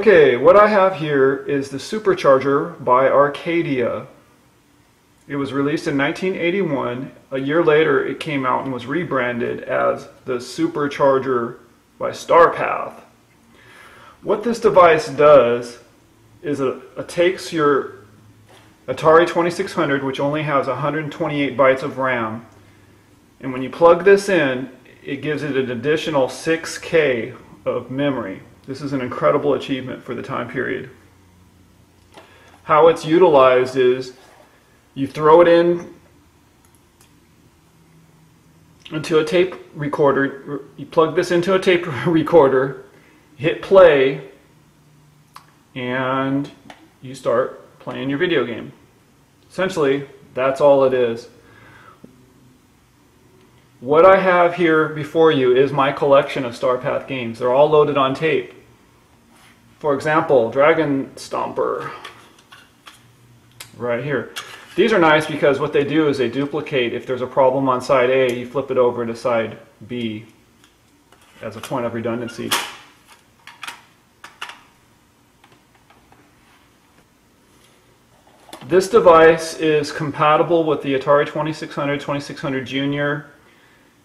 Okay, what I have here is the Supercharger by Arcadia. It was released in 1981. A year later it came out and was rebranded as the Supercharger by Starpath. What this device does is it takes your Atari 2600, which only has 128 bytes of RAM, and when you plug this in, it gives it an additional 6K of memory. This is an incredible achievement for the time period. How it's utilized is you throw it in into a tape recorder, you plug this into a tape recorder, hit play, and you start playing your video game. Essentially, that's all it is. What I have here before you is my collection of Starpath games. They're all loaded on tape. For example, Dragonstomper, right here. These are nice because what they do is they duplicate. If there's a problem on side A, you flip it over to side B as a point of redundancy. This device is compatible with the Atari 2600, 2600 Junior.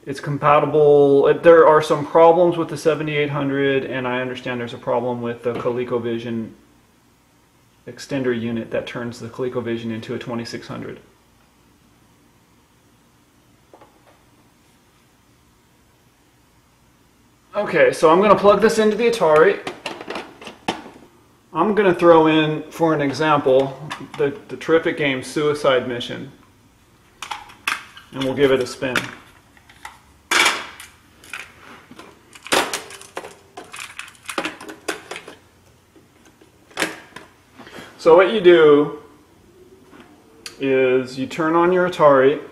It's compatible. There are some problems with the 7800, and I understand there's a problem with the ColecoVision extender unit that turns the ColecoVision into a 2600. Okay, so I'm going to plug this into the Atari. I'm going to throw in, for an example, the terrific game Suicide Mission, and we'll give it a spin. So what you do is you turn on your Atari,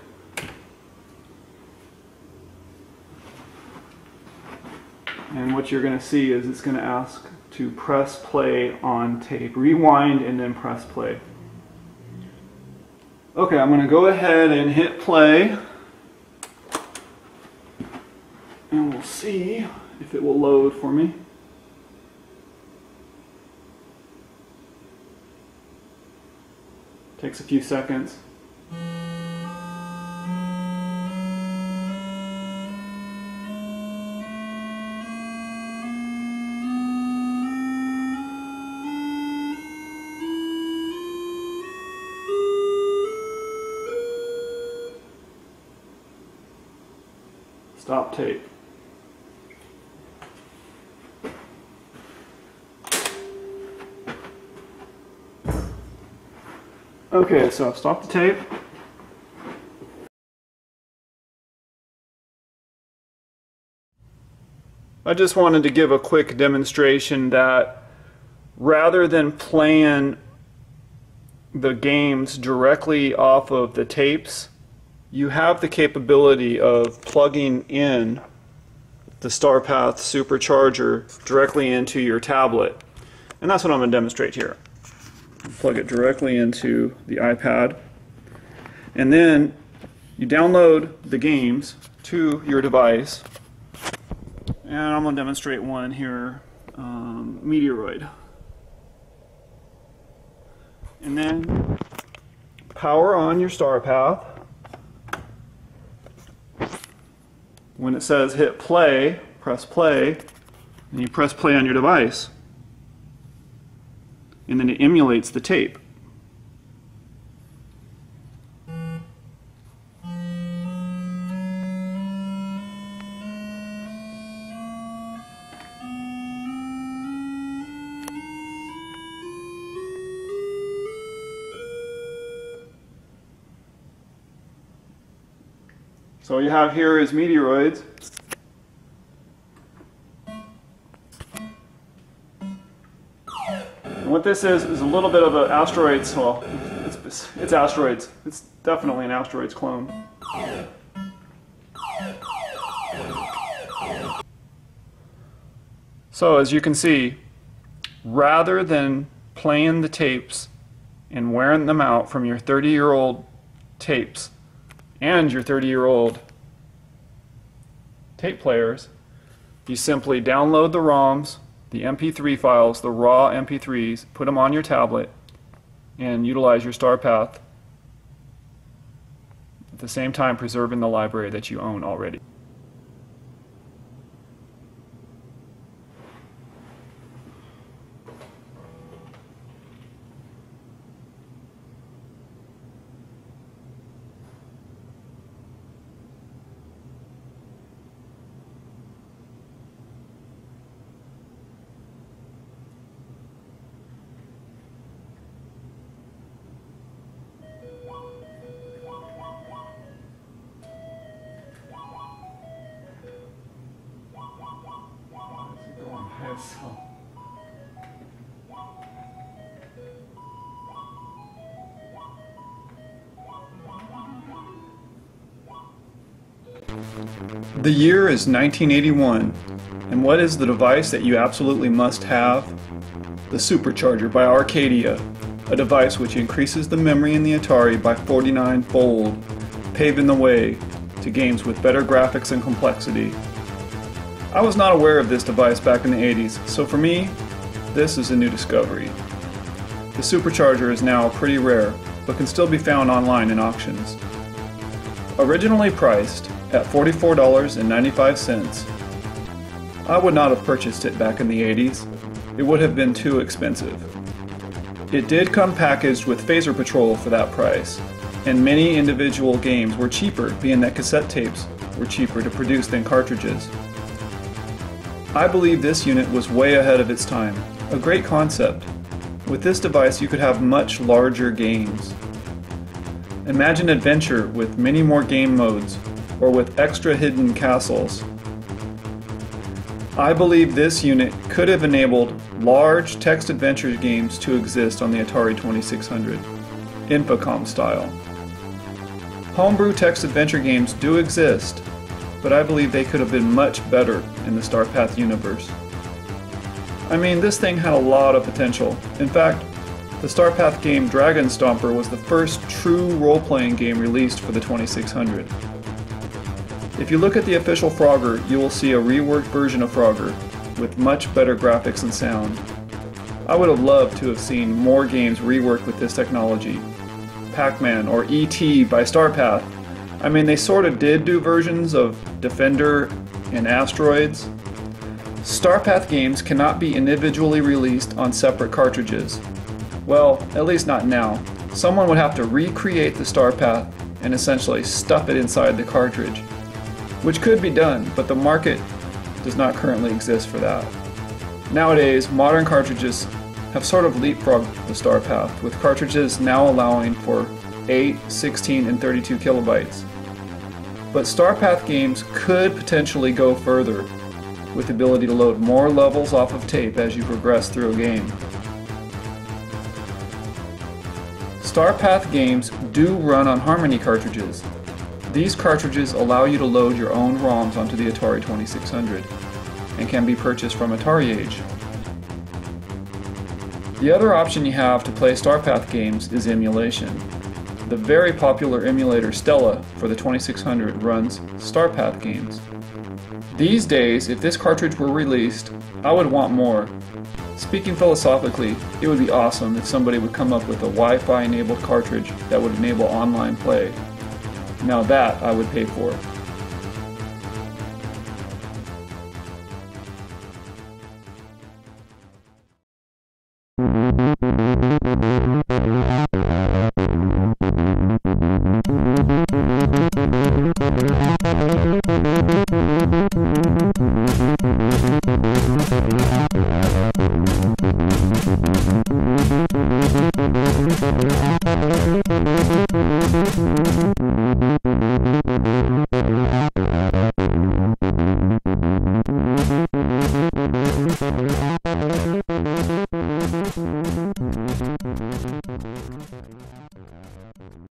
and what you're going to see is it's going to ask to press play on tape. Rewind and then press play. Okay, I'm going to go ahead and hit play, and we'll see if it will load for me. Takes a few seconds. Stop tape. Okay, so I've stopped the tape. I just wanted to give a quick demonstration that rather than playing the games directly off of the tapes, you have the capability of plugging in the Starpath Supercharger directly into your tablet. And that's what I'm going to demonstrate here. Plug it directly into the iPad, and then you download the games to your device, and I'm going to demonstrate one here, Meteoroid, and then power on your Starpath. When it says hit play, press play, and you press play on your device. And then it emulates the tape. So what you have here is Meteoroids. What this is a little bit of an asteroids, well, it's asteroids. It's definitely an asteroids clone. So as you can see, rather than playing the tapes and wearing them out from your 30-year-old tapes and your 30-year-old tape players, you simply download the ROMs the MP3 files, the raw MP3s, put them on your tablet, and utilize your Starpath, at the same time preserving the library that you own already. The year is 1981, and what is the device that you absolutely must have? The Supercharger by Arcadia, a device which increases the memory in the Atari by 49-fold, paving the way to games with better graphics and complexity. I was not aware of this device back in the 80s, so for me, this is a new discovery. The Supercharger is now pretty rare, but can still be found online in auctions. Originally priced at $44.95, I would not have purchased it back in the 80s. It would have been too expensive. It did come packaged with Phaser Patrol for that price, and many individual games were cheaper, being that cassette tapes were cheaper to produce than cartridges. I believe this unit was way ahead of its time. A great concept. With this device you could have much larger games. Imagine adventure with many more game modes, or with extra hidden castles. I believe this unit could have enabled large text adventure games to exist on the Atari 2600, Infocom style. Homebrew text adventure games do exist, but I believe they could have been much better in the Starpath universe. I mean, this thing had a lot of potential. In fact, the Starpath game Dragonstomper was the first true role-playing game released for the 2600. If you look at the official Frogger, you will see a reworked version of Frogger with much better graphics and sound. I would have loved to have seen more games reworked with this technology. Pac-Man or E.T. by Starpath. I mean, they sort of did do versions of Defender and Asteroids. Starpath games cannot be individually released on separate cartridges. Well, at least not now. Someone would have to recreate the Starpath and essentially stuff it inside the cartridge, which could be done, but the market does not currently exist for that. Nowadays, modern cartridges have sort of leapfrogged the Starpath, with cartridges now allowing for 8, 16, and 32 kilobytes. But Starpath games could potentially go further, with the ability to load more levels off of tape as you progress through a game. Starpath games do run on Harmony cartridges. These cartridges allow you to load your own ROMs onto the Atari 2600 and can be purchased from Atari Age. The other option you have to play Starpath games is emulation. The very popular emulator Stella for the 2600 runs Starpath games. These days, if this cartridge were released, I would want more. Speaking philosophically, it would be awesome if somebody would come up with a Wi-Fi enabled cartridge that would enable online play. Now that I would pay for.